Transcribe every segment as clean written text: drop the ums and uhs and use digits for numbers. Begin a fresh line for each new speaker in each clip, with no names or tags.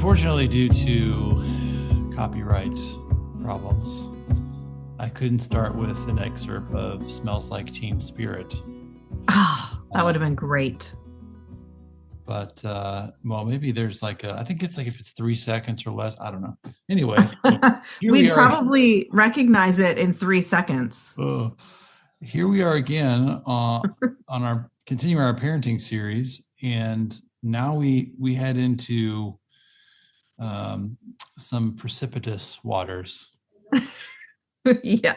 Unfortunately, due to copyright problems, I couldn't start with an excerpt of Smells Like Teen Spirit.
Oh, that would have been great.
But well, maybe there's I think it's like if it's 3 seconds or less. I don't know. Anyway, here we
We'd
are.
probably recognize it in 3 seconds.
Here we are again on our continuing our parenting series, and now we head into some precipitous waters.
Yeah.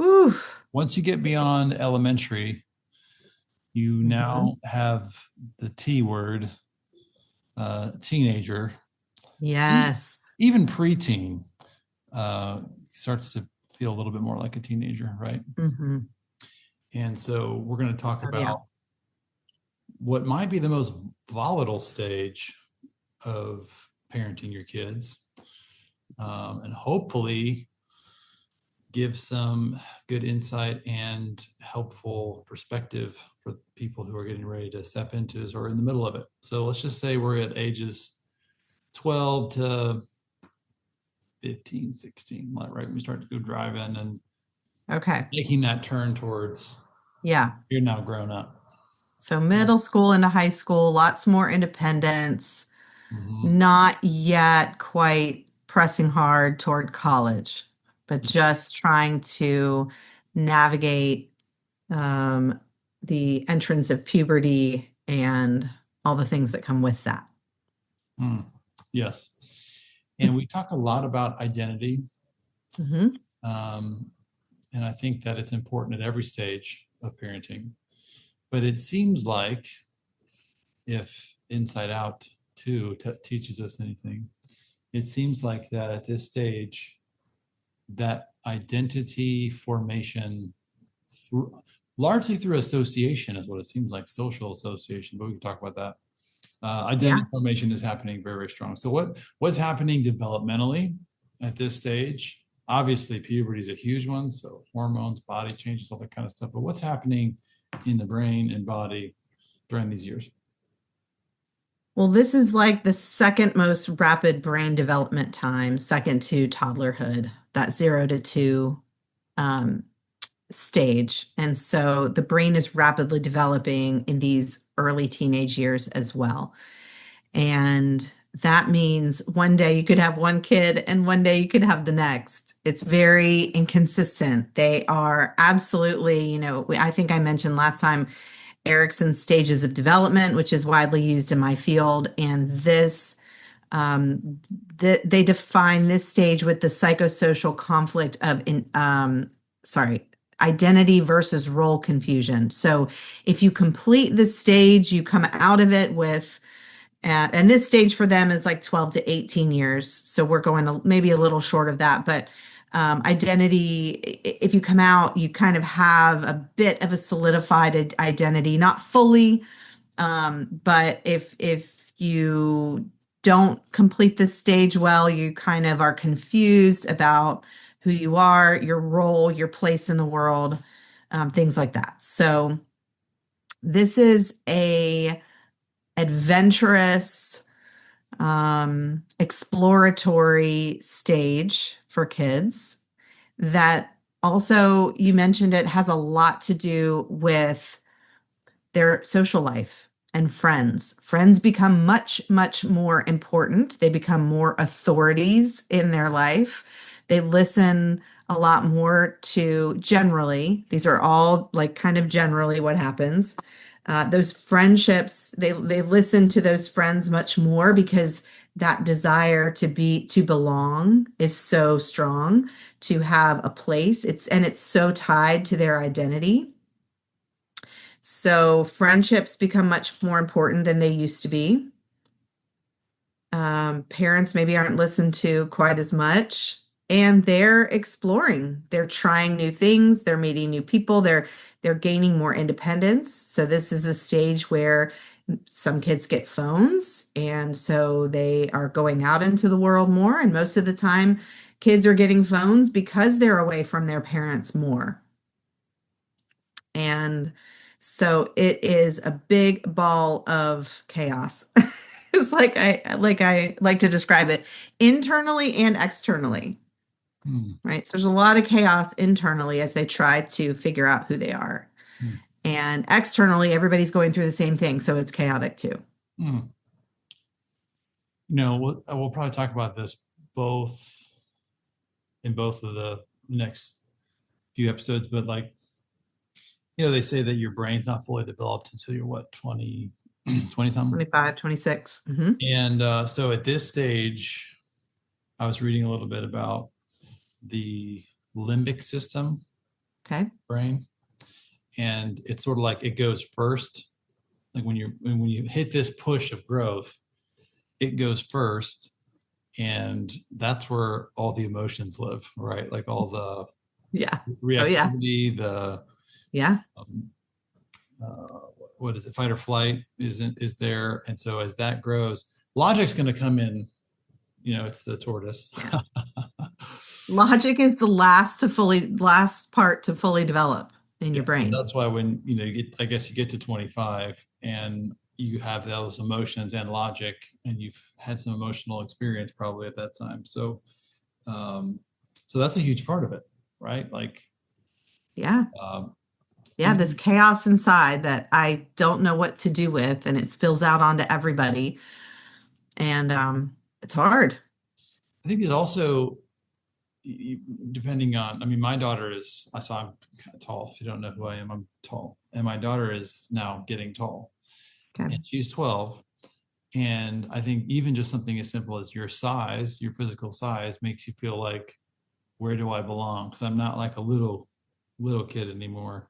Oof.
Once you get beyond elementary, you now have the T word, teenager.
Yes.
Even preteen starts to feel a little bit more like a teenager, right?
Mm-hmm.
And so we're going to talk about
yeah.
what might be the most volatile stage of parenting your kids, and hopefully give some good insight and helpful perspective for people who are getting ready to step into this or in the middle of it. So let's just say we're at ages 12 to 15, 16, right when we start to go driving and making that turn towards you're now grown up.
So middle school into high school, lots more independence, not yet quite pressing hard toward college, but just trying to navigate the entrance of puberty and all the things that come with that.
Yes. And we talk a lot about identity. And I think that it's important at every stage of parenting. But it seems like, if Inside Out 2 teaches us anything, it seems like that at this stage, that identity formation largely through association is what it seems like, social association, but we can talk about that. Identity formation is happening very, very strong. So what's happening developmentally at this stage? Obviously, puberty is a huge one. So hormones, body changes, all that kind of stuff. But what's happening in the brain and body during these years?
Well, this is like the second most rapid brain development time, second to toddlerhood, that 0 to 2 stage. And so the brain is rapidly developing in these early teenage years as well. And that means one day you could have one kid and one day you could have the next. It's very inconsistent. They are absolutely, I think I mentioned last time Erikson's stages of development, which is widely used in my field. And this, they define this stage with the psychosocial conflict of, identity versus role confusion. So if you complete this stage, you come out of it with, and this stage for them is like 12 to 18 years. So we're going maybe a little short of that, but identity, if you come out, you kind of have a bit of a solidified identity, not fully, but if you don't complete this stage well, you kind of are confused about who you are, your role, your place in the world, things like that. So this is a adventurous, exploratory stage for kids that also, you mentioned it, has a lot to do with their social life and friends. Friends become much, much more important. They become more authorities in their life. They listen a lot more to, generally, these are all like kind of generally what happens. Those friendships, they listen to those friends much more because that desire to belong is so strong, to have a place. It's so tied to their identity. So friendships become much more important than they used to be. Parents maybe aren't listened to quite as much, and they're exploring. They're trying new things. They're meeting new people. They're gaining more independence. So this is a stage where some kids get phones, and so they are going out into the world more. And most of the time, kids are getting phones because they're away from their parents more. And so it is a big ball of chaos. It's like I like to describe it internally and externally,
Mm,
right? So there's a lot of chaos internally as they try to figure out who they are.
mm,
And externally, everybody's going through the same thing, so it's chaotic too.
mm. We'll probably talk about this both in both of the next few episodes, but like, they say that your brain's not fully developed until you're what, 20, 20 something.
25, 26. Mm-hmm.
And so at this stage, I was reading a little bit about the limbic system
Okay.
brain, and it's sort of like it goes first. Like when you hit this push of growth, it goes first, and that's where all the emotions live, right? Like all the
Yeah. Oh, yeah.
reactivity, the
Yeah.
um, uh, what is it, fight or flight is there, and so as that grows, logic's going to come in. It's the tortoise.
Yes. Logic is the last part to fully develop in
Yeah,
your
so
brain.
that's why when I guess you get to 25 and you have those emotions and logic, and you've had some emotional experience probably at that time. Um, so that's a huge part of it, right? Like,
Yeah.
um,
Yeah.
and
This chaos inside that I don't know what to do with, and it spills out onto everybody. And it's hard.
I think there's also, depending on, I mean, my daughter is, I saw, I'm kind of tall. If you don't know who I am, I'm tall. And my daughter is now getting tall,
Okay.
and she's 12. And I think even just something as simple as your size, your physical size, makes you feel like, where do I belong? Because I'm not like a little kid anymore.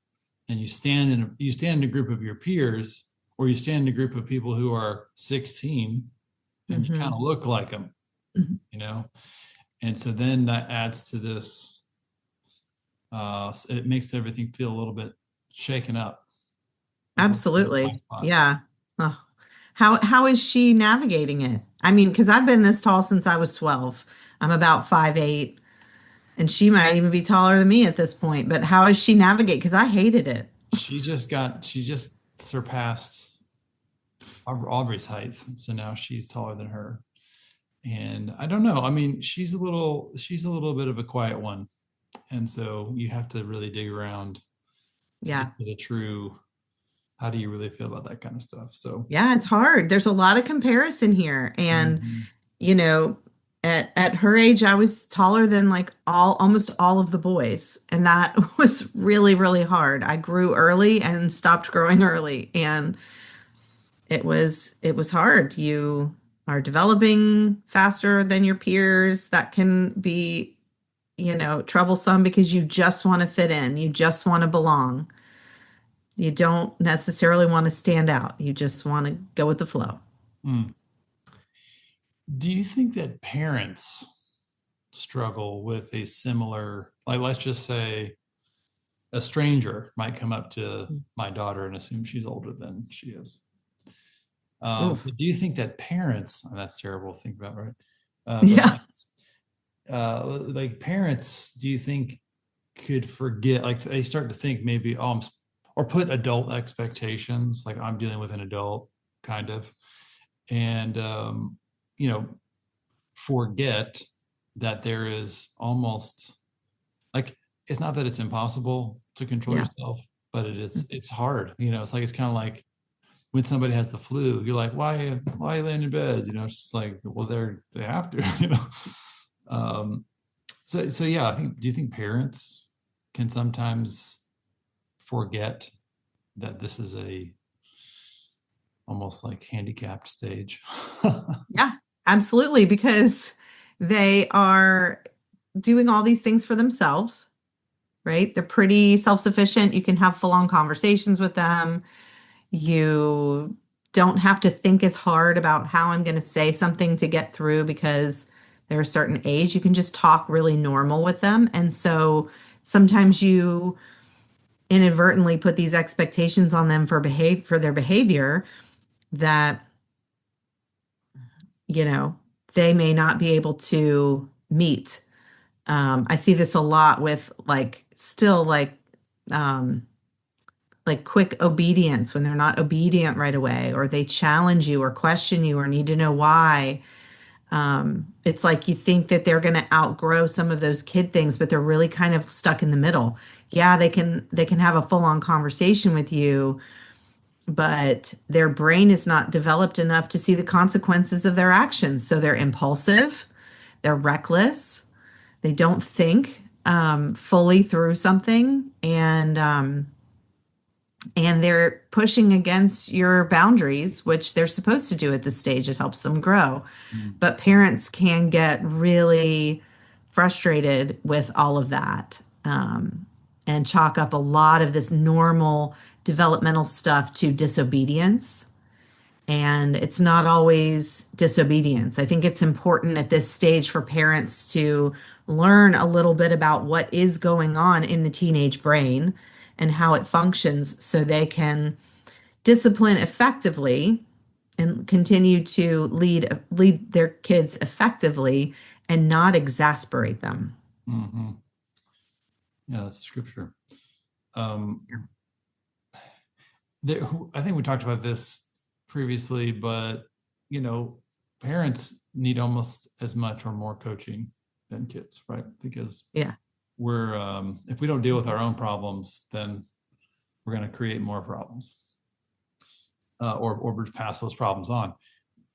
And you stand in a group of your peers, or you stand in a group of people who are 16, and you kind
Mm-hmm.
of look like them, you know. And so then that adds to this. It makes everything feel a little bit shaken up. Like, where's my
Absolutely.
spot?
Yeah. Oh. How is she navigating it? I mean, because I've been this tall since I was 12. I'm about 5'8", and she might even be taller than me at this point. But how is she navigate? Because I hated it.
She just surpassed Aubrey's height, so now she's taller than her. And I don't know. I mean, she's a little bit of a quiet one, and so you have to really dig around to get
Yeah.
to the true. How do you really feel about that kind of stuff? So,
Yeah, it's hard. There's a lot of comparison here. And,
mhm.
you know, at her age, I was taller than like almost all of the boys. And that was really, really hard. I grew early and stopped growing early. And it was hard. You are developing faster than your peers. That can be, troublesome because you just want to fit in. You just want to belong. You don't necessarily want to stand out. You just want to go with the flow.
Mm. Do you think that parents struggle with a similar, like, let's just say a stranger might come up to my daughter and assume she's older than she is?
Oof.
But do you think that parents, and that's terrible to think about, right? But
Yeah.
like parents, do you think could forget, like they start to think maybe, oh, or put adult expectations, like I'm dealing with an adult, kind of, and you know, forget that there is almost like, it's not that it's impossible to control
Yeah.
yourself, but it's hard. It's like, it's kind of like when somebody has the flu, you're like, why are you laying in bed? It's just like, well, they have to. Um, so yeah, do you think parents can sometimes forget that this is a almost like handicapped stage?
Yeah, absolutely. Because they are doing all these things for themselves, right? They're pretty self-sufficient. You can have full-on conversations with them. You don't have to think as hard about how I'm going to say something to get through because they're a certain age. You can just talk really normal with them. And so sometimes you inadvertently put these expectations on them for their behavior that, you know, they may not be able to meet. I see this a lot with um, like quick obedience when they're not obedient right away, or they challenge you or question you or need to know why. It's like you think that they're going to outgrow some of those kid things, but they're really kind of stuck in the middle. Yeah, they can have a full-on conversation with you, but their brain is not developed enough to see the consequences of their actions. So they're impulsive, they're reckless, they don't think fully through something, and they're pushing against your boundaries, which they're supposed to do at this stage. It helps them grow.
Mm.
But parents can get really frustrated with all of that, and chalk up a lot of this normal developmental stuff to disobedience. And it's not always disobedience. I think it's important at this stage for parents to learn a little bit about what is going on in the teenage brain and how it functions so they can discipline effectively and continue to lead their kids effectively and not exasperate them.
Hmm. Yeah, that's a scripture. Um, there, I think we talked about this previously, but you know, parents need almost as much or more coaching than kids, right? Because
Yeah.
we're if we don't deal with our own problems, then we're going to create more problems, or just pass those problems on.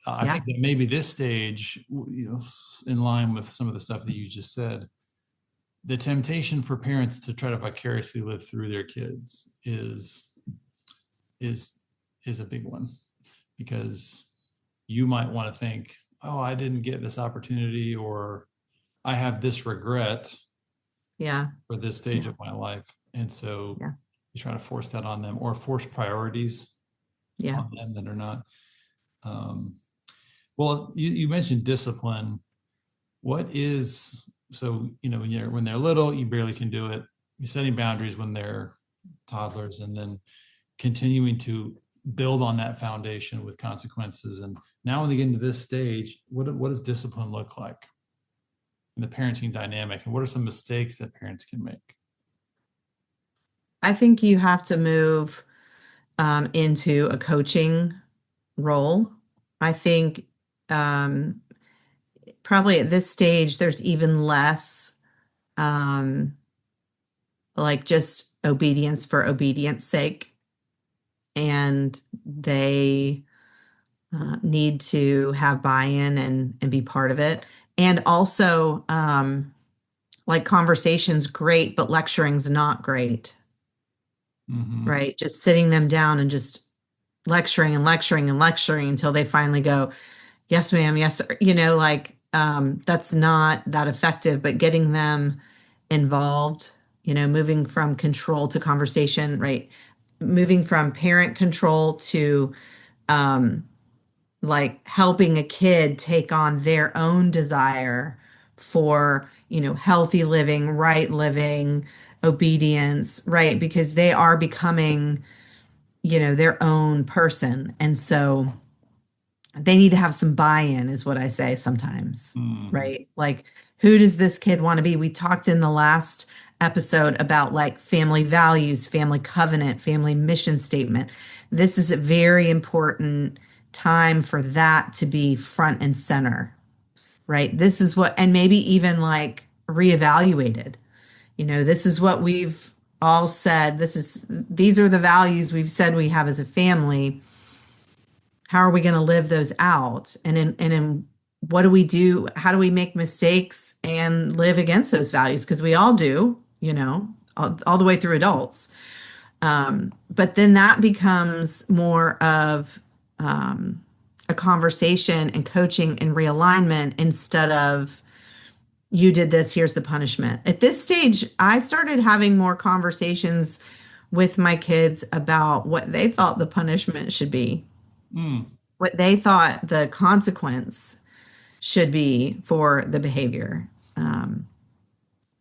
I
Yeah.
think that maybe this stage, you know, in line with some of the stuff that you just said, the temptation for parents to try to vicariously live through their kids is is a big one, because you might want to think, oh, I didn't get this opportunity, or I have this regret
Yeah.
for this stage
Yeah.
of my life. And so
Yeah.
you try to force that on them, or force priorities
Yeah.
on them that are not. Um, well, you mentioned discipline. What is, so, you know, when they're little, you barely can do it. You're setting boundaries when they're toddlers, and then continuing to build on that foundation with consequences. And now when they get into this stage, what does discipline look like in the parenting dynamic? And what are some mistakes that parents can make?
I think you have to move into a coaching role. I think um, probably at this stage, there's even less um, like just obedience for obedience sake. And they need to have buy-in and be part of it. And also, like conversation's great, but lecturing's not great,
Mm-hmm.
right? Just sitting them down and just lecturing and lecturing and lecturing until they finally go, yes, ma'am, yes, sir. Like that's not that effective, but getting them involved, moving from control to conversation, right? Moving from parent control to um, like helping a kid take on their own desire for, healthy living, right living, obedience, right? Because they are becoming, their own person. And so they need to have some buy-in, is what I say sometimes,
Mm-hmm.
right? Like, who does this kid want to be? We talked in the last episode about like family values, family covenant, family mission statement. This is a very important time for that to be front and center, right? This is what, and maybe even like reevaluated. This is what we've all said. These are the values we've said we have as a family. How are we going to live those out? And in what do we do? How do we make mistakes and live against those values? Because we all do, all the way through adults. But then that becomes more of a conversation and coaching and realignment instead of you did this, here's the punishment. At this stage, I started having more conversations with my kids about what they thought the punishment should be,
Mm.
what they thought the consequence should be for the behavior.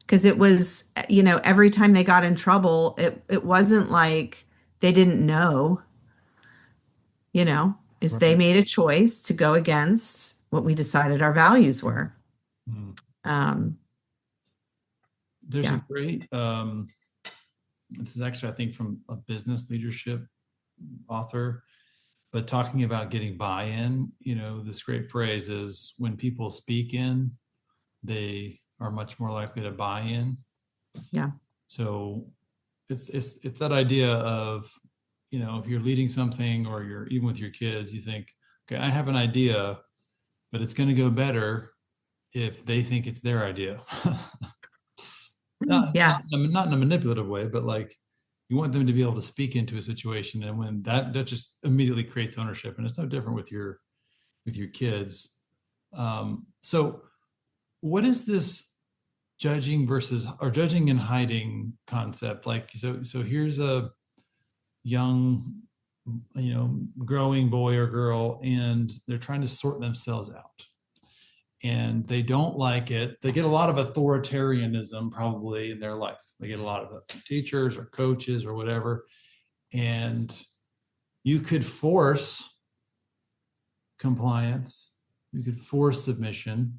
Because it was, every time they got in trouble, it wasn't like they didn't know, is they
Right.
made a choice to go against what we decided our values were.
Mm.
Um,
There's a
yeah.
great this is actually, I think, from a business leadership author, but talking about getting buy-in, this great phrase is when people speak in, they are much more likely to buy in.
Yeah.
So it's that idea of, if you're leading something or you're even with your kids, you think, okay, I have an idea, but it's going to go better if they think it's their idea. not,
Yeah.
not in a manipulative way, but like you want them to be able to speak into a situation. And when that just immediately creates ownership, and it's no different with your kids. So what is this judging and hiding concept? Like, so here's a young, growing boy or girl, and they're trying to sort themselves out and they don't like it. They get a lot of authoritarianism probably in their life. They get a lot of it from teachers or coaches or whatever. And you could force compliance, you could force submission,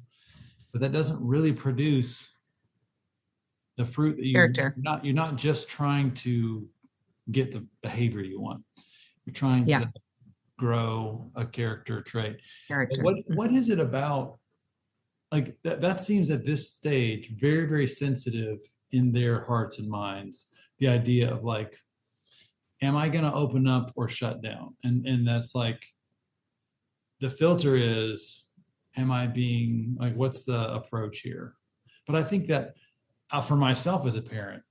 but that doesn't really produce the fruit that you're not just trying to get the behavior you want. You're trying to grow a character trait. What is it about, like that seems at this stage very, very sensitive in their hearts and minds, the idea of like, am I going to open up or shut down? And that's like, the filter is, am I being like, what's the approach here? But I think that for myself as a parent,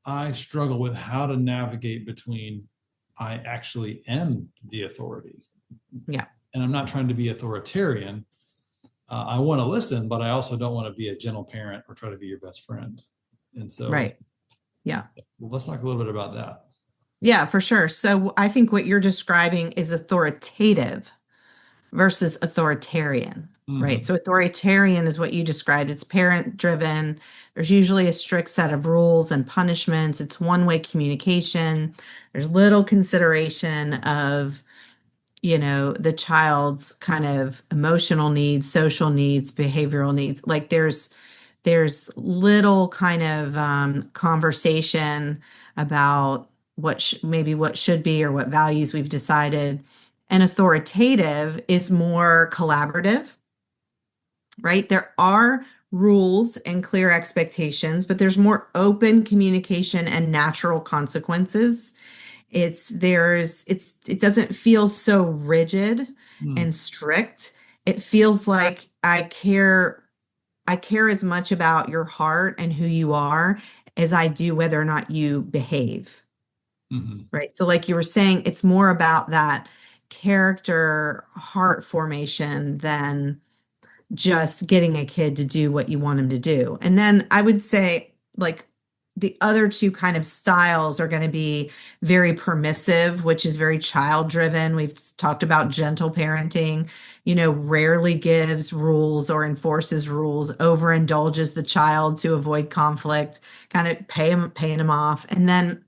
I struggle with how to navigate between I actually am the authority.
Yeah.
And I'm not trying to be authoritarian. I want to listen, but I also don't want to be a gentle parent or try to be your best friend. And so,
right. Yeah.
Well, let's talk a little bit about that.
Yeah, for sure. So I think what you're describing is authoritative versus authoritarian, right? So authoritarian is what you described. It's parent driven. There's usually a strict set of rules and punishments. It's one-way communication. There's little consideration of, the child's kind of emotional needs, social needs, behavioral needs. Like there's little kind of conversation about maybe what should be or what values we've decided. And authoritative is more collaborative, right? There are rules and clear expectations, but there's more open communication and natural consequences. It doesn't feel so rigid and strict. It feels like I care as much about your heart and who you are as I do whether or not you behave. Right. So like you were saying, it's more about that character heart formation than just getting a kid to do what you want him to do. And then I would say like the other two kind of styles are going to be very permissive, which is very child driven. We've talked about gentle parenting, rarely gives rules or enforces rules, overindulges the child to avoid conflict, kind of paying them off. And then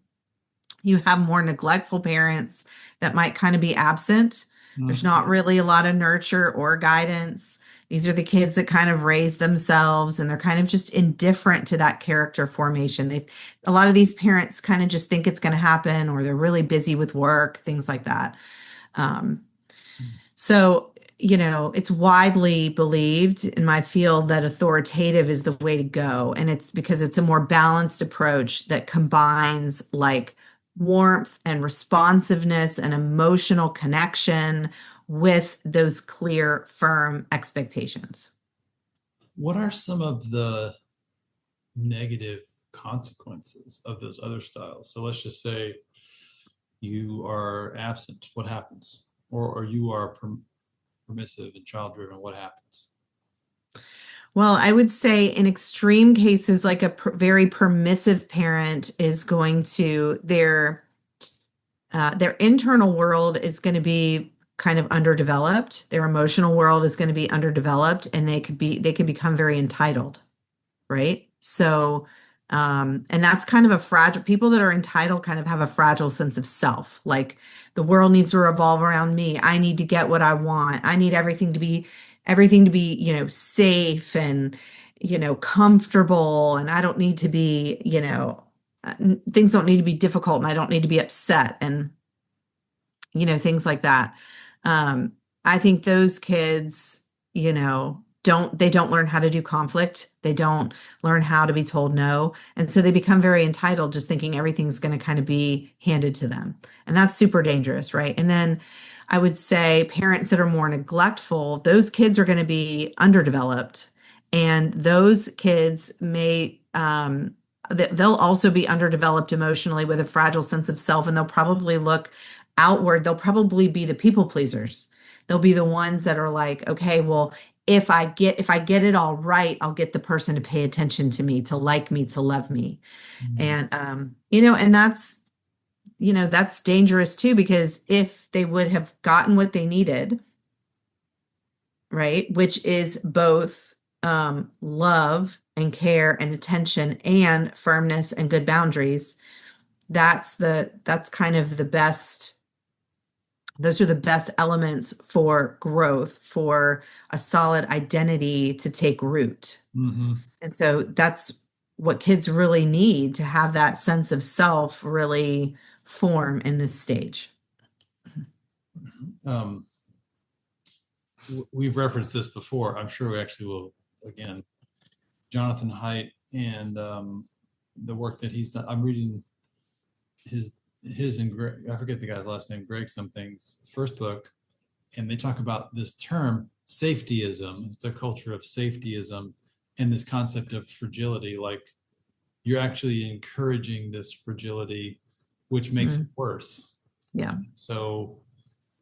you have more neglectful parents that might kind of be absent. There's not really a lot of nurture or guidance. These are the kids that kind of raise themselves and they're kind of just indifferent to that character formation. A lot of these parents kind of just think it's going to happen, or they're really busy with work, things like that. So, it's widely believed in my field that authoritative is the way to go. And it's because it's a more balanced approach that combines like warmth and responsiveness and emotional connection with those clear, firm expectations.
What are some of the negative consequences of those other styles? So let's just say you are absent. What happens? Or you are permissive and child-driven. What happens?
Well, I would say in extreme cases, like a very permissive parent is going to their internal world is going to be kind of underdeveloped. Their emotional world is going to be underdeveloped, and they could become very entitled, right? So, and that's kind of a fragile. People that are entitled kind of have a fragile sense of self. Like the world needs to revolve around me. I need to get what I want. I need everything to be safe and comfortable, and I don't need to be things don't need to be difficult and I don't need to be upset and things like that. Um, I think those kids, don't learn how to do conflict. They don't learn how to be told no. And so they become very entitled, just thinking everything's going to kind of be handed to them. And that's super dangerous, right? And then I would say parents that are more neglectful, those kids are going to be underdeveloped. And those kids they'll also be underdeveloped emotionally with a fragile sense of self, and they'll probably look outward. They'll probably be the people pleasers. They'll be the ones that are like, okay, well, if I get it all right, I'll get the person to pay attention to me, to like me, to love me.
Mm.
And and that's dangerous too, because if they would have gotten what they needed, right, which is both love and care and attention and firmness and good boundaries, that's kind of the best. Those are the best elements for growth, for a solid identity to take root.
Hmm.
And so that's what kids really need to have that sense of self really form in this stage.
Um, we've referenced this before. I'm sure we actually will again. Jonathan Haidt and the work that he's done. I'm reading his and Greg, I forget the guy's last name, Greg something's first book, and they talk about this term safetyism. It's a culture of safetyism and this concept of fragility. Like you're actually encouraging this fragility, which makes it
Mm,
worse.
yeah.
So,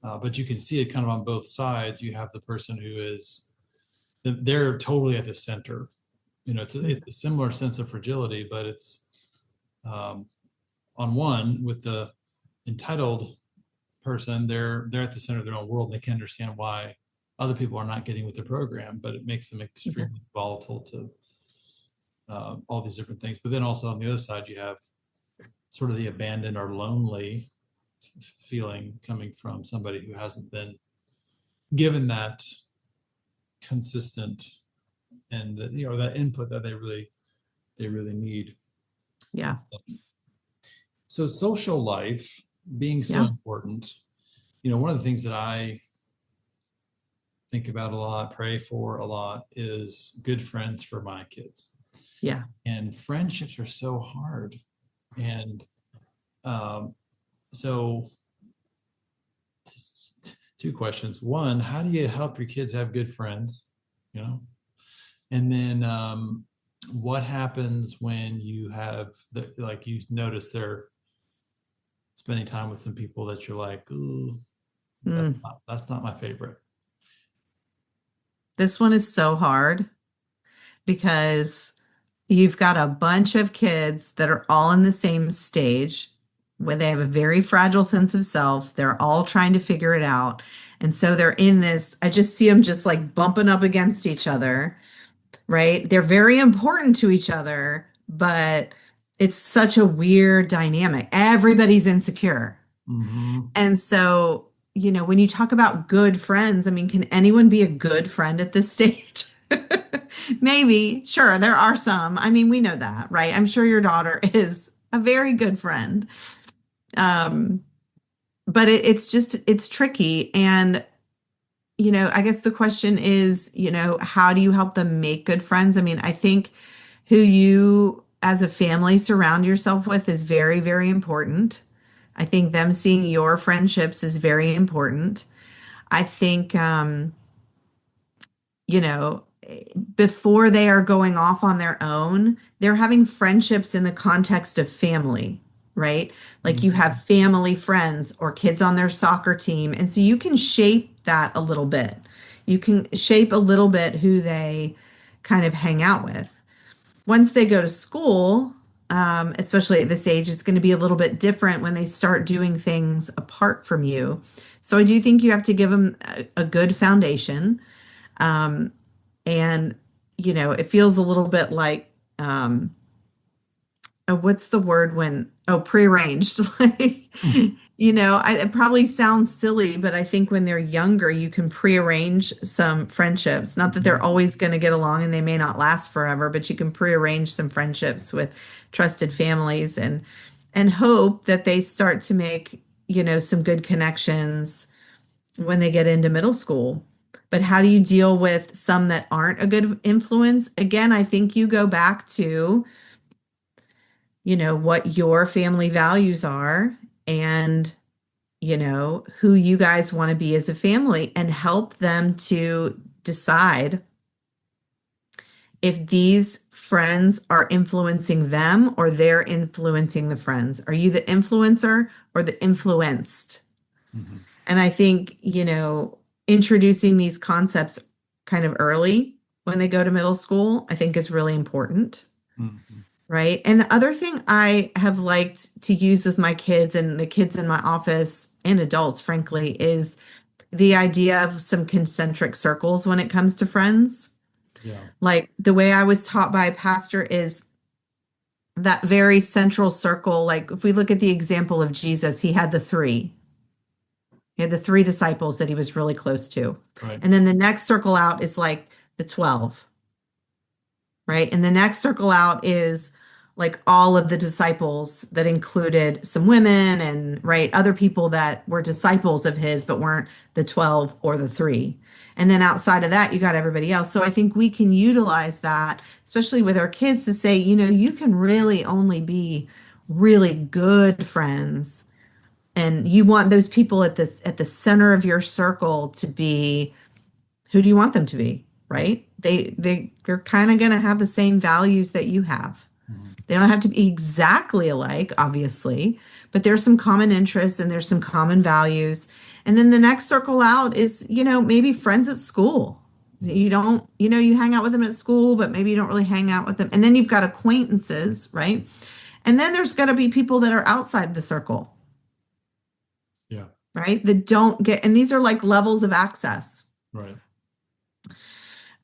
but you can see it kind of on both sides. You have the person who is, they're totally at the center.
Mm,
It's a similar sense of fragility, but it's um, on one with the entitled person, they're at the center of their own world. And they can understand why other people are not getting with the program, but it makes them
yeah.
extremely volatile to all these different things. But then also on the other side, you have sort of the abandoned or lonely feeling coming from somebody who hasn't been given that consistent and that input that they really need.
Yeah.
So social life being so
Yeah.
important, one of the things that I think about a lot, pray for a lot, is good friends for my kids.
Yeah.
And friendships are so hard. And um, so, two questions. One, how do you help your kids have good friends? You know, and then what happens when you have like you notice they're spending time with some people that you're like, ooh,
Mm.
that's not my favorite.
This one is so hard because you've got a bunch of kids that are all in the same stage where they have a very fragile sense of self. They're all trying to figure it out. And so they're in this, I just see them just like bumping up against each other, right? They're very important to each other, but it's such a weird dynamic. Everybody's insecure.
Mm-hmm.
And so, when you talk about good friends, I mean, can anyone be a good friend at this stage? Maybe, sure, there are some. I mean, we know that, right? I'm sure your daughter is a very good friend. Um, but it's tricky. And, I guess the question is, how do you help them make good friends? I mean, I think who you as a family surround yourself with is very, very important. I think them seeing your friendships is very important. I think, you know, before they are going off on their own, they're having friendships in the context of family, right? Like you
Mm-hmm.
have family friends or kids on their soccer team. And so you can shape that a little bit. You can shape a little bit who they kind of hang out with. Once they go to school, especially at this age, it's going to be a little bit different when they start doing things apart from you. So I do think you have to give them a good foundation. Um, and, it feels a little bit like, what's the word when, prearranged. Like, It probably sounds silly, but I think when they're younger, you can prearrange some friendships. Not that they're
Mhm.
always going to get along and they may not last forever, but you can prearrange some friendships with trusted families and hope that they start to make, some good connections when they get into middle school. But how do you deal with some that aren't a good influence? Again, I think you go back to, what your family values are and who you guys want to be as a family and help them to decide if these friends are influencing them or they're influencing the friends. Are you the influencer or the influenced?
Mhm.
And I think, introducing these concepts kind of early when they go to middle school, I think is really important.
Mhm.
Right. And the other thing I have liked to use with my kids and the kids in my office and adults, frankly, is the idea of some concentric circles when it comes to friends.
Yeah.
Like the way I was taught by a pastor is that very central circle. Like if we look at the example of Jesus, he had the three. He had the three disciples that he was really close to.
Right.
And then the next circle out is like the 12, right? And the next circle out is like all of the disciples that included some women and right other people that were disciples of his but weren't the 12 or the 3. And then outside of that you got everybody else. So I think we can utilize that especially with our kids to say, you can really only be really good friends and you want those people at the center of your circle to be who do you want them to be,
Right.
right? They're kind of going to have the same values that you have.
Mhm.
They don't have to be exactly alike, obviously, but there's some common interests and there's some common values. And then the next circle out is, maybe friends at school.
Mhm.
You don't, you hang out with them at school, but maybe you don't really hang out with them. And then you've got acquaintances, right? And then there's got to be people that are outside the circle,
Yeah.
right? That don't get, and these are like levels of access.
Right.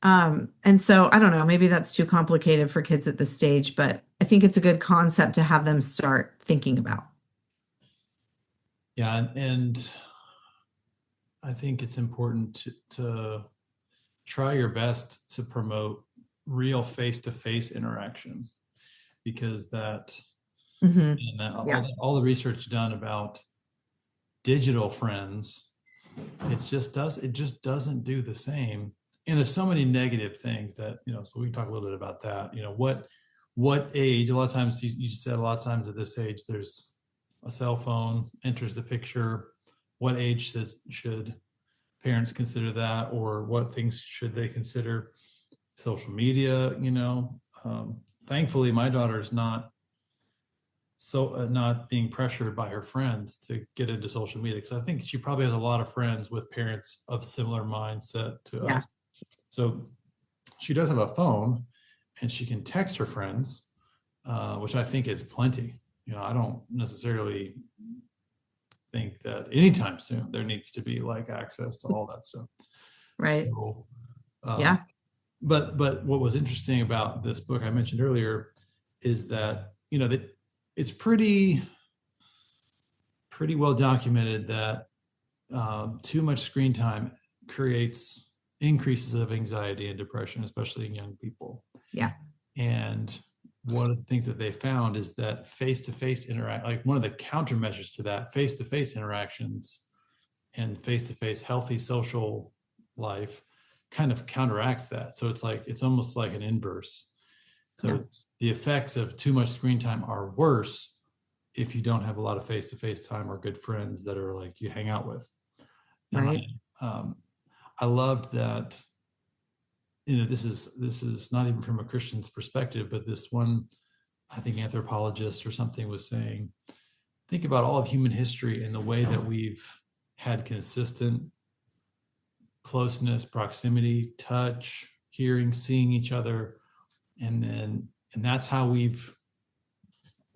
And so I don't know, maybe that's too complicated for kids at this stage, but I think it's a good concept to have them start thinking about.
Yeah. And I think it's important to try your best to promote real face-to-face interaction because that
Hmm.
and that,
Yeah.
all the research done about digital friends, it just doesn't do the same. And there's so many negative things that, so we can talk a little bit about that. What age, a lot of times you said a lot of times at this age, there's a cell phone enters the picture. What age should parents consider that, or what things should they consider? Social media, thankfully my daughter is not being pressured by her friends to get into social media because I think she probably has a lot of friends with parents of similar mindset to
Yeah.
us. So she does have a phone and she can text her friends, which I think is plenty. I don't necessarily think that anytime soon there needs to be like access to all that stuff.
Right.
So, um,
Yeah.
but what was interesting about this book I mentioned earlier is that that it's pretty well documented that too much screen time creates increases of anxiety and depression, especially in young people.
Yeah.
And one of the things that they found is that face-to-face interact, like one of the countermeasures to that, face-to-face interactions and face-to-face healthy social life kind of counteracts that. So it's almost like an inverse. So
Yeah.
the effects of too much screen time are worse if you don't have a lot of face-to-face time or good friends that are like you hang out with. And
Right.
I loved that. This is not even from a Christian's perspective, but this one, I think, anthropologist or something was saying, think about all of human history and the way that we've had consistent closeness, proximity, touch, hearing, seeing each other, and that's how we've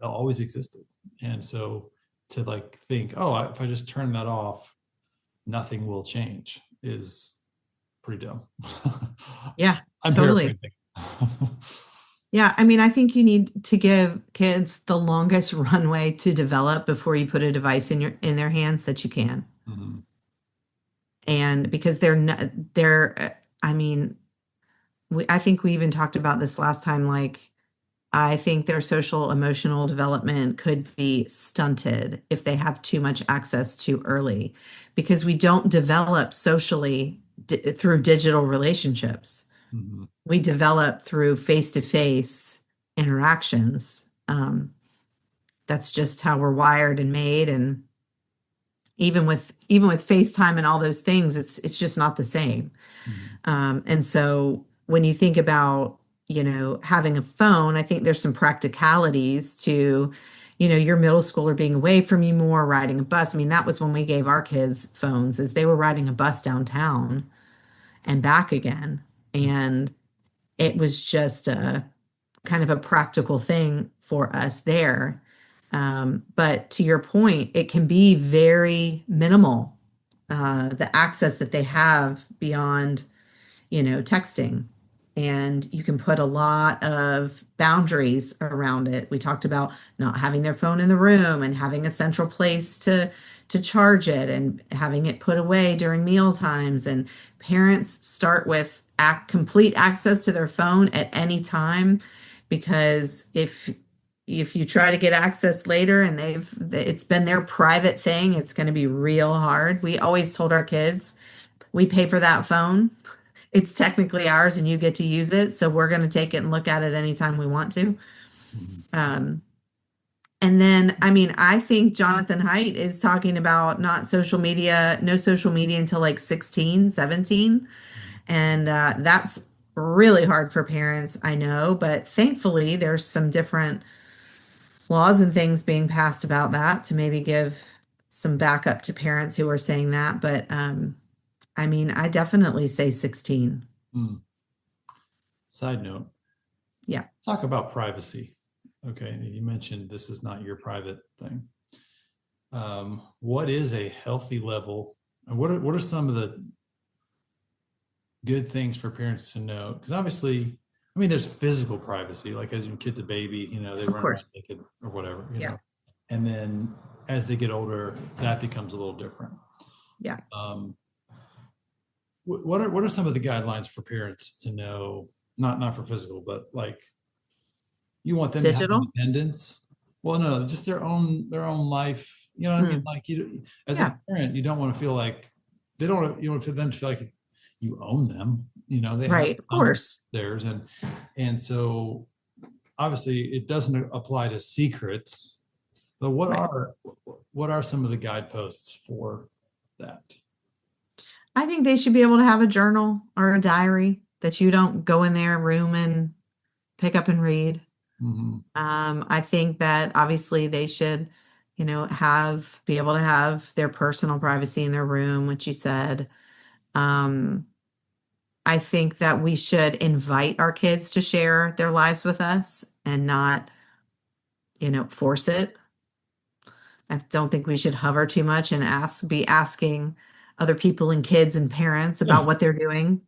always existed. And so to like think, oh, if I just turn that off, nothing will change is pretty dumb.
Yeah.
I'm
Totally.
paraphrasing.
Yeah, I mean, I think you need to give kids the longest runway to develop before you put a device in their hands that you can.
Mm-hmm.
And because they're not, I mean, I think we even talked about this last time. Like, I think their social emotional development could be stunted if they have too much access too early, because we don't develop socially through digital relationships.
Mm-hmm.
We develop through face-to-face interactions. That's just how we're wired and made. And even with FaceTime and all those things, it's just not the same.
Mm-hmm.
And so when you think about, having a phone, I think there's some practicalities to, your middle schooler being away from you more, riding a bus. I mean, that was when we gave our kids phones, is they were riding a bus downtown and back again. And it was just a kind of a practical thing for us there. But to your point, it can be very minimal, the access that they have beyond, texting. And you can put a lot of boundaries around it. We talked about not having their phone in the room and having a central place to charge it and having it put away during meal times. And parents start with complete access to their phone at any time, because if you try to get access later and it's been their private thing, it's going to be real hard. We always told our kids, we pay for that phone, it's technically ours and you get to use it. So we're going to take it and look at it anytime we want to.
Mm-hmm.
Um, and then, I mean, I think Jonathan Haidt is talking about not social media, no social media until like 16, 17. And that's really hard for parents, I know. But thankfully, there's some different laws and things being passed about that to maybe give some backup to parents who are saying that. But I mean, I definitely say 16.
Mm. Side note,
Yeah.
talk about privacy. Okay, you mentioned this is not your private thing. What is a healthy level? And what are some of the good things for parents to know? Because obviously, I mean, there's physical privacy, like as your kid's a baby, they
Of
run around
course.
naked or whatever,
Yeah.
And then as they get older, that becomes a little different.
Yeah.
Um, what are some of the guidelines for parents to know? Not for physical, but like you want them to have
Digital?
independence. Well, no, just their own life. You know what I mean?
Hmm.
Like you, as a
Yeah.
parent, you don't want to feel like they don't. You don't want them to feel like you own them. They have
Right. Of
tons of
course.
theirs, and so obviously it doesn't apply to secrets. But what
Right.
are what are some of the guideposts for that?
I think they should be able to have a journal or a diary that you don't go in their room and pick up and read.
Mm-hmm.
I think that obviously they should, be able to have their personal privacy in their room, which you said. Um, I think that we should invite our kids to share their lives with us and not, force it. I don't think we should hover too much and be asking other people and kids and parents about
Yeah.
what they're doing.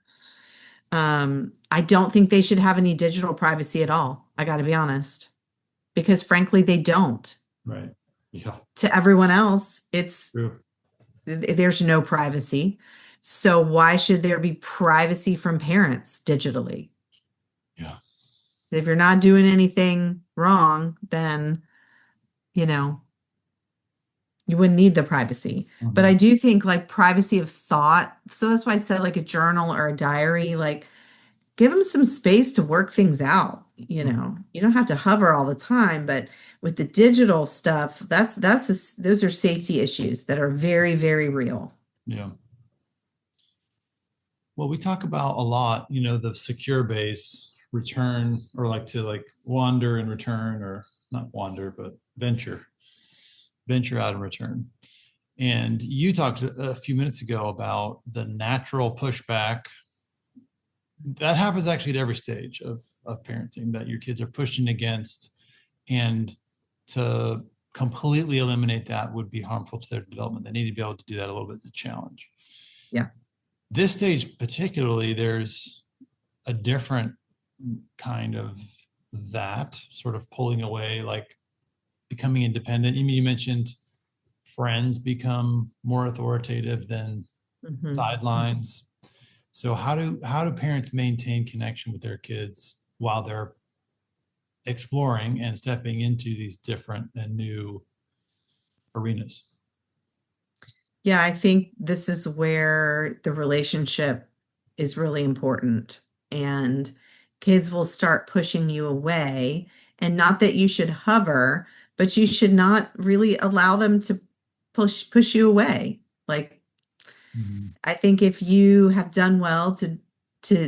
I don't think they should have any digital privacy at all. I got to be honest, because frankly, they don't.
Right. Yeah.
To everyone else,
True.
there's no privacy. So why should there be privacy from parents digitally?
Yeah.
If you're not doing anything wrong, then, you know, you wouldn't need the privacy. But
Mm-hmm.
I do think like privacy of thought. So that's why I said like a journal or a diary, like give them some space to work things out. You don't have to hover all the time, but with the digital stuff, those are safety issues that are very, very real.
Yeah. Well, we talk about a lot, the secure base return or like to like wander and return or not wander, but venture out and return. And you talked a few minutes ago about the natural pushback that happens actually at every stage of parenting that your kids are pushing against. And to completely eliminate that would be harmful to their development. They need to be able to do that a little bit to challenge.
Yeah.
This stage particularly, there's a different kind of that sort of pulling away, like becoming independent? I mean, you mentioned friends become more authoritative than
Mhm.
sidelines. So how do parents maintain connection with their kids while they're exploring and stepping into these different and new arenas?
Yeah, I think this is where the relationship is really important. And kids will start pushing you away. And not that you should hover, but you should not really allow them to push you away. Like
Mhm.
I think if you have done well to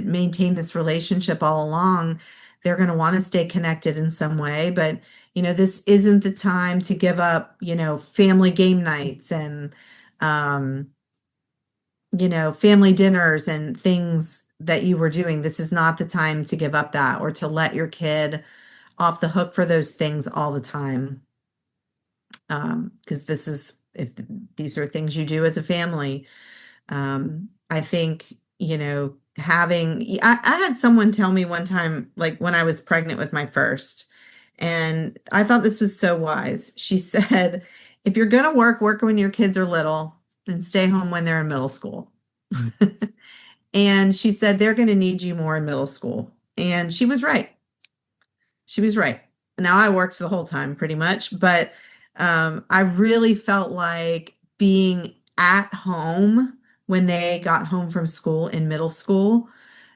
maintain this relationship all along, they're going to want to stay connected in some way. But this isn't the time to give up, family game nights and um, family dinners and things that you were doing. This is not the time to give up that or to let your kid off the hook for those things all the time. Because this is if these are things you do as a family. I think, I had someone tell me one time, like when I was pregnant with my first, and I thought this was so wise. She said, if you're going to work, work when your kids are little and stay home when they're in middle school.
Mhm.
And she said, they're going to need you more in middle school. And she was right. She was right. Now I worked the whole time pretty much, but I really felt like being at home when they got home from school in middle school.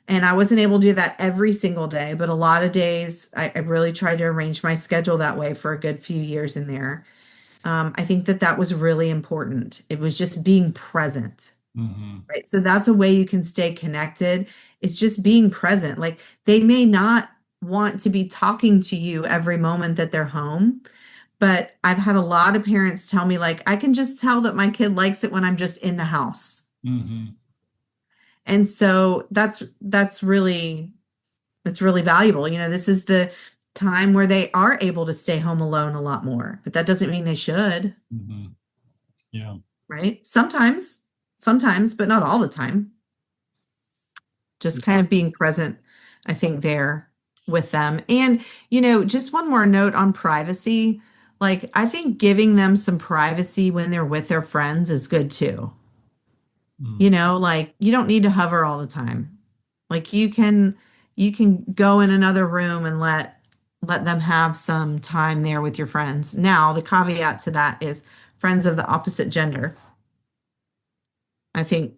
And I wasn't able to do that every single day, but a lot of days I really tried to arrange my schedule that way for a good few years in there. I think that that was really important. It was just being present.
Mhm.
Right. So that's a way you can stay connected. It's just being present. Like they may not want to be talking to you every moment that they're home, but I've had a lot of parents tell me, like, I can just tell that my kid likes it when I'm just in the house.
Mhm.
And so that's really valuable. This is the time where they are able to stay home alone a lot more, but that doesn't mean they should,
Mhm. Yeah.
right? Sometimes, but not all the time. Just kind
Yeah.
of being present, I think, there with them. And, just one more note on privacy. Like, I think giving them some privacy when they're with their friends is good too.
Mm.
Like you don't need to hover all the time. Like you can go in another room and let them have some time there with your friends. Now, the caveat to that is friends of the opposite gender. I think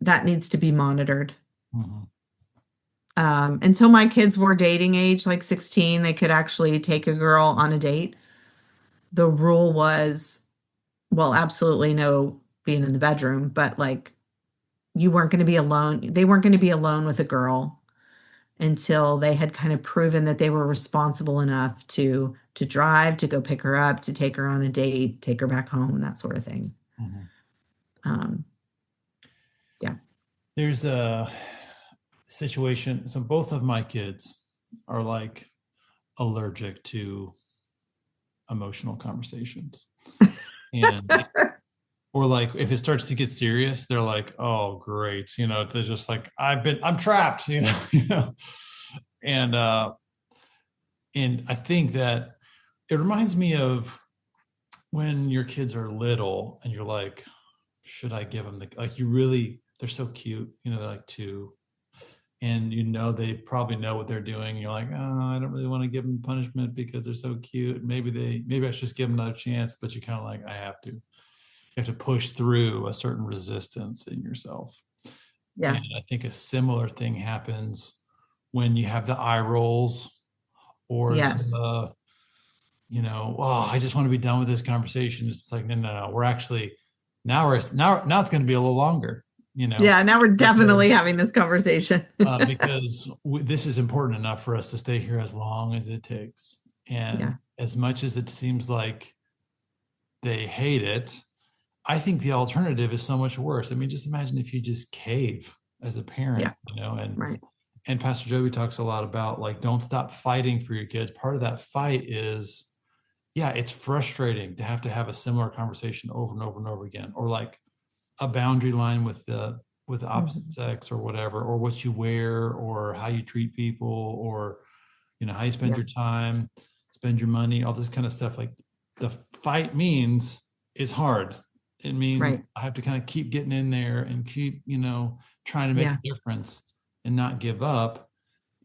that needs to be monitored.
Mhm.
Until my kids were dating age, like 16, they could actually take a girl on a date. The rule was, well, absolutely no being in the bedroom, but like you weren't going to be alone. They weren't going to be alone with a girl until they had kind of proven that they were responsible enough to drive, to go pick her up, to take her on a date, take her back home, that sort of thing.
Mhm.
Um, yeah.
There's a situation. So both of my kids are like allergic to emotional conversations. And or like if it starts to get serious, they're like, oh great. They're just like, I'm trapped, And and I think that it reminds me of when your kids are little and you're like, should I give them like you really, they're so cute, they're like two, and they probably know what they're doing. You're like, oh, I don't really want to give them punishment because they're so cute. Maybe I should just give them another chance, but you kind of like, I have to. You have to push through a certain resistance in yourself. And
Yeah.
I think a similar thing happens when you have the eye rolls or
Yes.
oh, I just want to be done with this conversation. It's like, no, no, no. We're actually now it's going to be a little longer,
Yeah. Now we're definitely
because
having this conversation.
this is important enough for us to stay here as long as it takes. And
Yeah.
as much as it seems like they hate it, I think the alternative is so much worse. I mean, just imagine if you just cave as a parent,
Yeah.
and
Right.
Pastor Joby talks a lot about like, don't stop fighting for your kids. Part of that fight is, yeah, it's frustrating to have a similar conversation over and over and over again, or like a boundary line with the opposite
Mhm.
sex or whatever, or what you wear or how you treat people, or how you spend
Yeah.
your time, spend your money, all this kind of stuff. Like the fight means it's hard. It means
Right.
I have to kind of keep getting in there and keep, trying to make
Yeah.
a difference and not give up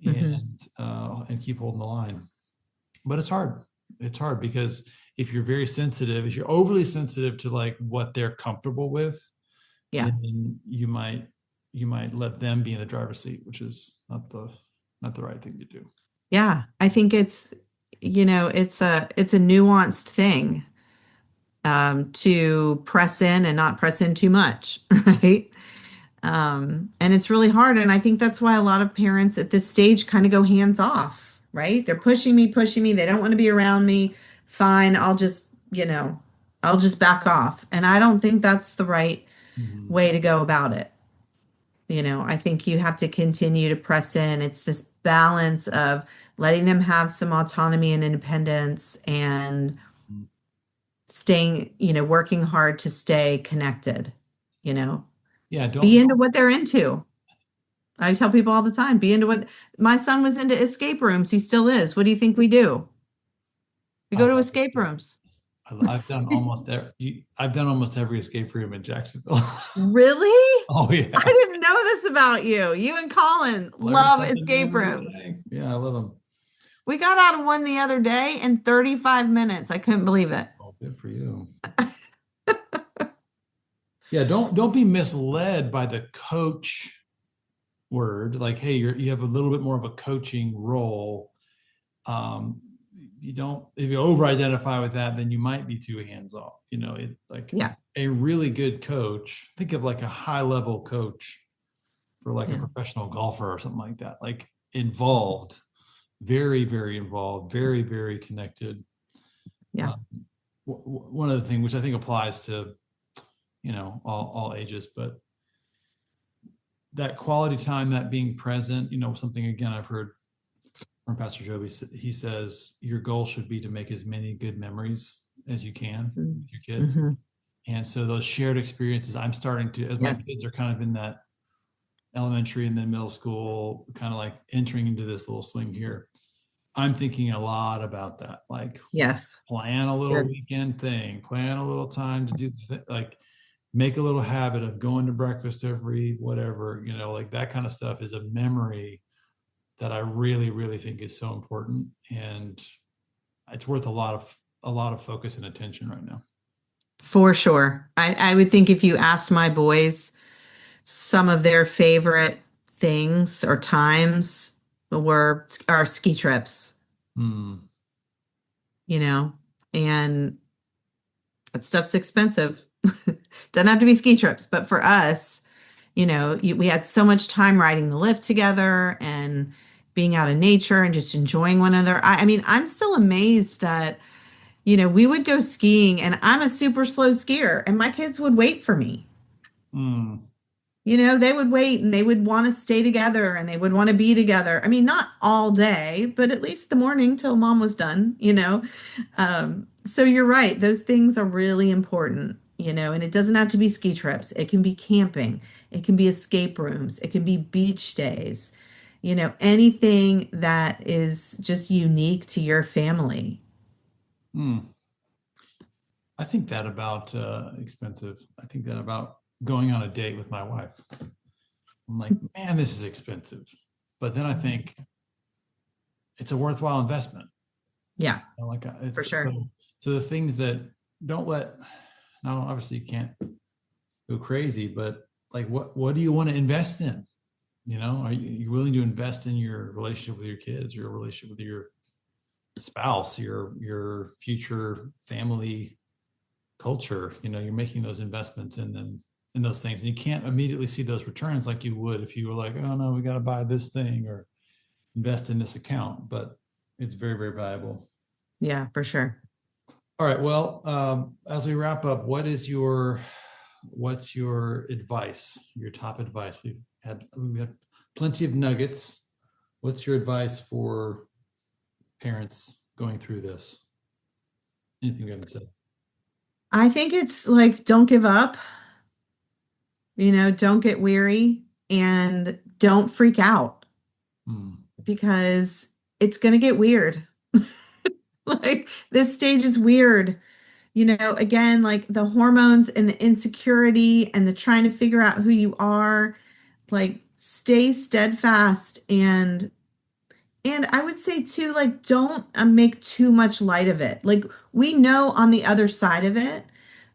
Hmm.
and keep holding the line. But it's hard. It's hard because if you're very sensitive, if you're overly sensitive to like what they're comfortable with,
Yeah.
then you might let them be in the driver's seat, which is not the right thing to do.
Yeah. I think it's a nuanced thing, to press in and not press in too much, right? And it's really hard. And I think that's why a lot of parents at this stage kind of go hands off, right? They're pushing me. They don't want to be around me. Fine. I'll just back off. And I don't think that's the right
Mhm.
way to go about it. I think you have to continue to press in. It's this balance of letting them have some autonomy and independence and staying, working hard to stay connected, you know,
Yeah,
be into
don't.
what they're into. I tell people all the time, be into what my son was into escape rooms. He still is. What do you think we do? We
I
go to
love
escape
escape
rooms.
rooms. I've done almost every escape room in Jacksonville.
Really?
Oh
I
yeah,
didn't know this about you. You and Colin
learn
love
something new
escape
every
rooms.
day. Yeah, I love them.
We got out of one the other day in 35 minutes. I couldn't believe it.
Oh, good for you. Yeah, don't be misled by the coach word. Like, hey, you have a little bit more of a coaching role. Um, you don't if you over identify with that, then you might be too hands off. It like
Yeah.
a really good coach. Think of like a high level coach for like a
Yeah.
professional golfer or something like that. Like involved, very very involved, very very connected.
Yeah.
Um, One of the things which I think applies to all ages, but that quality time, that being present, something again I've heard from Pastor Joby. He says your goal should be to make as many good memories as you can with your kids.
Mm-hmm.
And so those shared experiences, I'm starting to, as my
Yes.
kids are kind of in that elementary and then middle school, kind of like entering into this little swing here, I'm thinking a lot about that. Like
Yes.
plan a little
Good.
weekend thing, plan a little time to do like make a little habit of going to breakfast every whatever, like that kind of stuff is a memory that I really, really think is so important. And it's worth a lot of focus and attention right now.
For sure. I would think if you asked my boys some of their favorite things or times were our ski trips,
Hmm.
you know, and that stuff's expensive. Doesn't have to be ski trips, but for us, we had so much time riding the lift together and being out in nature and just enjoying one another. I mean, I'm still amazed that, we would go skiing and I'm a super slow skier and my kids would wait for me.
Hmm.
They would wait and they would want to stay together and they would want to be together. I mean, not all day, but at least the morning till mom was done. So you're right. Those things are really important, and it doesn't have to be ski trips. It can be camping, it can be escape rooms, it can be beach days, anything that is just unique to your family.
Hmm. I think that about expensive. I think that about going on a date with my wife. I'm like, man, this is expensive. But then I think it's a worthwhile investment.
Yeah,
Like
for
it's
sure.
so the things that don't let now obviously you can't go crazy, but like what do you want to invest in? Are you willing to invest in your relationship with your kids, your relationship with your spouse, your future family culture? You're making those investments in them in those things, and you can't immediately see those returns like you would if you were like, oh no, we got to buy this thing or invest in this account. But it's very very valuable.
Yeah, for sure.
All right. Well, as we wrap up, what's your advice? Your top advice? We've had plenty of nuggets. What's your advice for parents going through this? Anything we haven't said?
I think it's like, don't give up. Don't get weary and don't freak out
Hmm.
because it's going to get weird. Like this stage is weird. Again, like the hormones and the insecurity and the trying to figure out who you are, like stay steadfast and I would say too, like don't make too much light of it. Like we know on the other side of it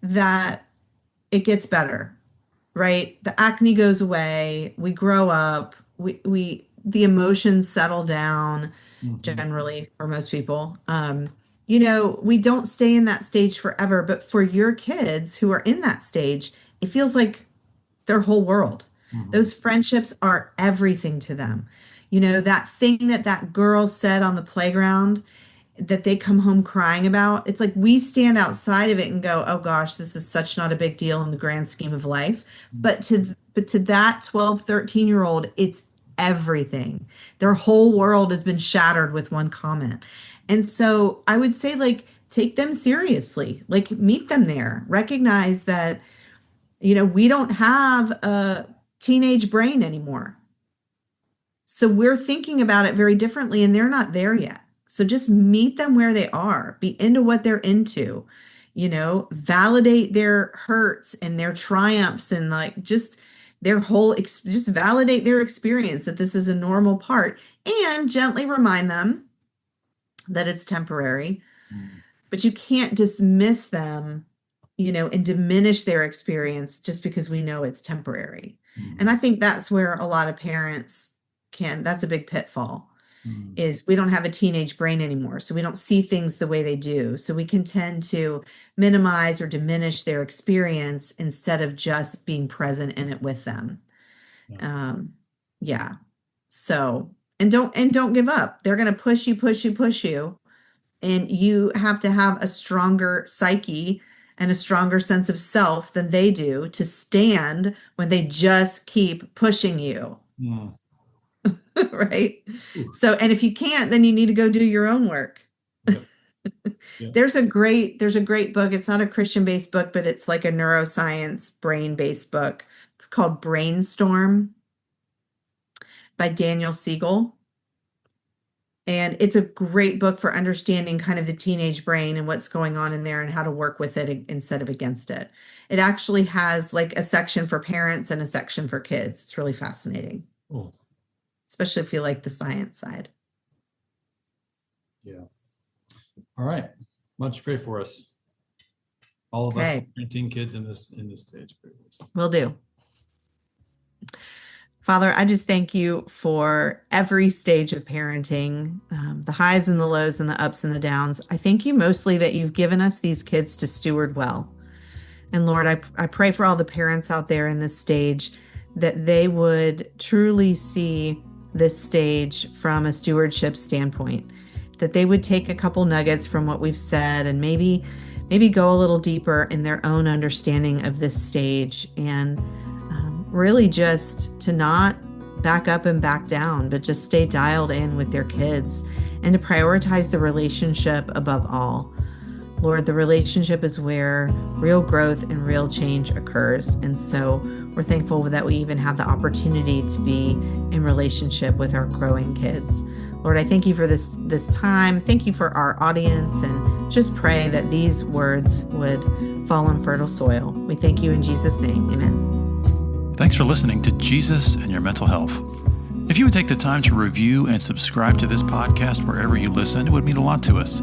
that it gets better, right? The acne goes away, we grow up, we the emotions settle down
Mhm.
generally for most people. We don't stay in that stage forever, but for your kids who are in that stage, it feels like their whole world.
Mhm.
Those friendships are everything to them. That thing that girl said on the playground that they come home crying about, it's like we stand outside of it and go, "Oh gosh, this is such not a big deal in the grand scheme of life." But to that 12, 13-year-old, it's everything. Their whole world has been shattered with one comment. And so I would say like take them seriously. Like meet them there. Recognize that we don't have a teenage brain anymore. So we're thinking about it very differently and they're not there yet. So just meet them where they are, be into what they're into, validate their hurts and their triumphs and like just just validate their experience that this is a normal part and gently remind them that it's temporary,
Mhm.
but you can't dismiss them, and diminish their experience just because we know it's temporary. And
Mhm.
I think that's where a lot of parents that's a big pitfall
Mhm.
is we don't have a teenage brain anymore. So we don't see things the way they do. So we can tend to minimize or diminish their experience instead of just being present in it with them.
Yeah.
Um, yeah. So, and don't give up. They're going to push you, push you, push you. And you have to have a stronger psyche and a stronger sense of self than they do to stand when they just keep pushing you.
Mhm.
Right?
Ooh.
So, and if you can't, then you need to go do your own work.
Yep. Yep.
There's a great book. It's not a Christian-based book, but it's like a neuroscience brain-based book. It's called Brainstorm by Daniel Siegel. And it's a great book for understanding kind of the teenage brain and what's going on in there and how to work with it instead of against it. It actually has like a section for parents and a section for kids. It's really fascinating,
Oh,
especially if you like the science side.
yeah. All right. Why don't you pray for us? All of us
Okay,
parenting kids in this stage. Pray for us.
will do. Father, I just thank you for every stage of parenting, the highs and the lows and the ups and the downs. I thank you mostly that you've given us these kids to steward well. And Lord, I pray for all the parents out there in this stage that they would truly see this stage from a stewardship standpoint, that they would take a couple nuggets from what we've said and maybe go a little deeper in their own understanding of this stage and really just to not back up and back down, but just stay dialed in with their kids and to prioritize the relationship above all. Lord, the relationship is where real growth and real change occurs. And so we're thankful that we even have the opportunity to be in relationship with our growing kids. Lord, I thank you for this time. Thank you for our audience and just pray that these words would fall on fertile soil. We thank you in Jesus' name. Amen.
Thanks for listening to Jesus and Your Mental Health. If you would take the time to review and subscribe to this podcast wherever you listen, it would mean a lot to us.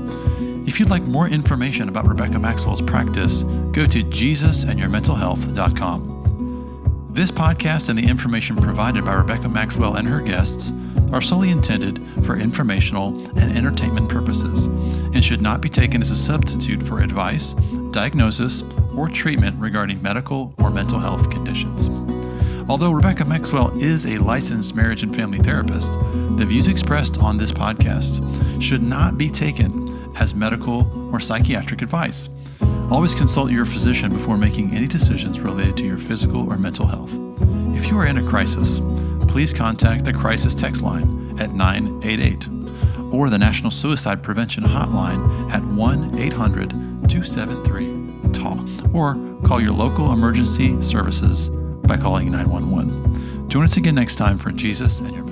If you'd like more information about Rebecca Maxwell's practice, go to jesusandyourmentalhealth.com. This podcast and the information provided by Rebecca Maxwell and her guests are solely intended for informational and entertainment purposes and should not be taken as a substitute for advice, diagnosis, or treatment regarding medical or mental health conditions. Although Rebecca Maxwell is a licensed marriage and family therapist, the views expressed on this podcast should not be taken as medical or psychiatric advice. Always consult your physician before making any decisions related to your physical or mental health. If you are in a crisis, please contact the crisis text line at 988 or the National Suicide Prevention Hotline at 1-800-273-TALK or call your local emergency services by calling 911. Join us again next time for Jesus and Your